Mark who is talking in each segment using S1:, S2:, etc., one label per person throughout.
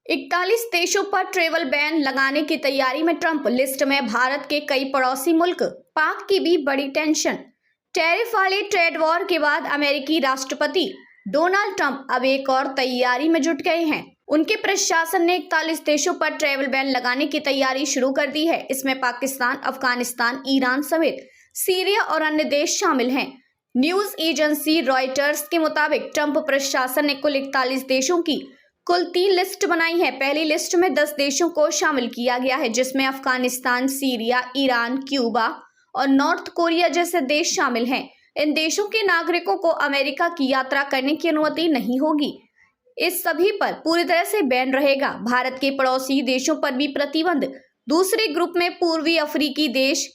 S1: 41 देशों पर travel ban लगाने की तैयारी में ट्रंप। लिस्ट में भारत के कई पड़ोसी मुल्क। पाक की भी बड़ी टेंशन। टैरिफ वाले ट्रेड वॉर के बाद अमेरिकी राष्ट्रपति डोनाल्ड ट्रंप अब एक और तैयारी में जुट गए हैं। उनके प्रशासन ने 41 देशों पर ट्रैवल बैन लगाने की तैयारी शुरू कर दी है। इसमें पाकिस्तान, अफगानिस्तान, ईरान समेत सीरिया और अन्य देश शामिल हैं। न्यूज एजेंसी रॉयटर्स के मुताबिक ट्रंप प्रशासन ने कुल 41 देशों की कुल 3 लिस्ट बनाई है। पहली लिस्ट में 10 देशों को शामिल किया गया है, जिसमें अफगानिस्तान, सीरिया, ईरान, क्यूबा और नॉर्थ कोरिया जैसे देश शामिल हैं। इन देशों के नागरिकों को अमेरिका की यात्रा करने की अनुमति नहीं होगी। इस सभी पर पूरी तरह से बैन रहेगा। भारत के पड़ोसी देशों पर भी प्रतिबंध। दूसरे ग्रुप में पूर्वी अफ्रीकी देश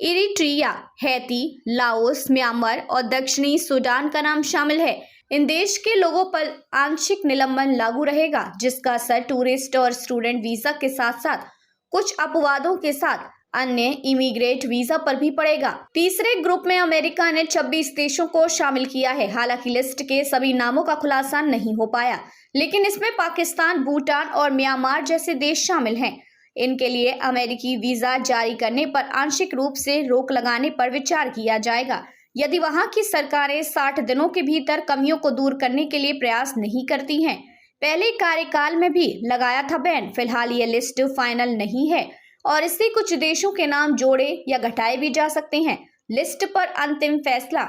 S1: इरिट्रिया, हैती, लाओस, म्यांमार और दक्षिणी सूडान का नाम शामिल है। इन देश के लोगों पर आंशिक निलंबन लागू रहेगा, जिसका असर टूरिस्ट और स्टूडेंट वीजा के साथ साथ कुछ अपवादों के साथ अन्य इमिग्रेट वीजा पर भी पड़ेगा। तीसरे ग्रुप में अमेरिका ने 26 देशों को शामिल किया है। हालांकि लिस्ट के सभी नामों का खुलासा नहीं हो पाया, लेकिन इसमें पाकिस्तान, भूटान और म्यांमार जैसे देश शामिल हैं। इनके लिए अमेरिकी वीजा जारी करने पर आंशिक रूप से रोक लगाने पर विचार किया जाएगा, यदि वहां की सरकारें 60 दिनों के भीतर कमियों को दूर करने के लिए प्रयास नहीं करती हैं। पहले कार्यकाल में भी लगाया था बैन। फिलहाल ये लिस्ट फाइनल नहीं है और इससे कुछ देशों के नाम जोड़े या घटाए भी जा सकते हैं। लिस्ट पर अंतिम फैसला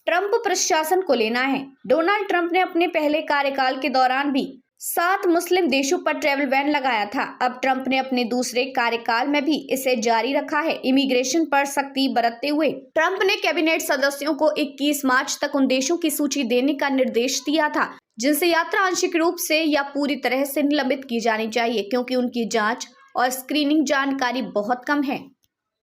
S1: ट्रंप प्रशासन को लेना है। डोनाल्ड ट्रंप ने अपने पहले कार्यकाल के दौरान भी 7 मुस्लिम देशों पर ट्रैवल बैन लगाया था। अब ट्रंप ने अपने दूसरे कार्यकाल में भी इसे जारी रखा है। इमिग्रेशन पर सख्ती बरतते हुए ट्रंप ने कैबिनेट सदस्यों को 21 मार्च तक उन देशों की सूची देने का निर्देश दिया था जिनसे यात्रा आंशिक रूप से या पूरी तरह से निलंबित की जानी चाहिए, क्योंकि उनकी जांच और स्क्रीनिंग जानकारी बहुत कम है।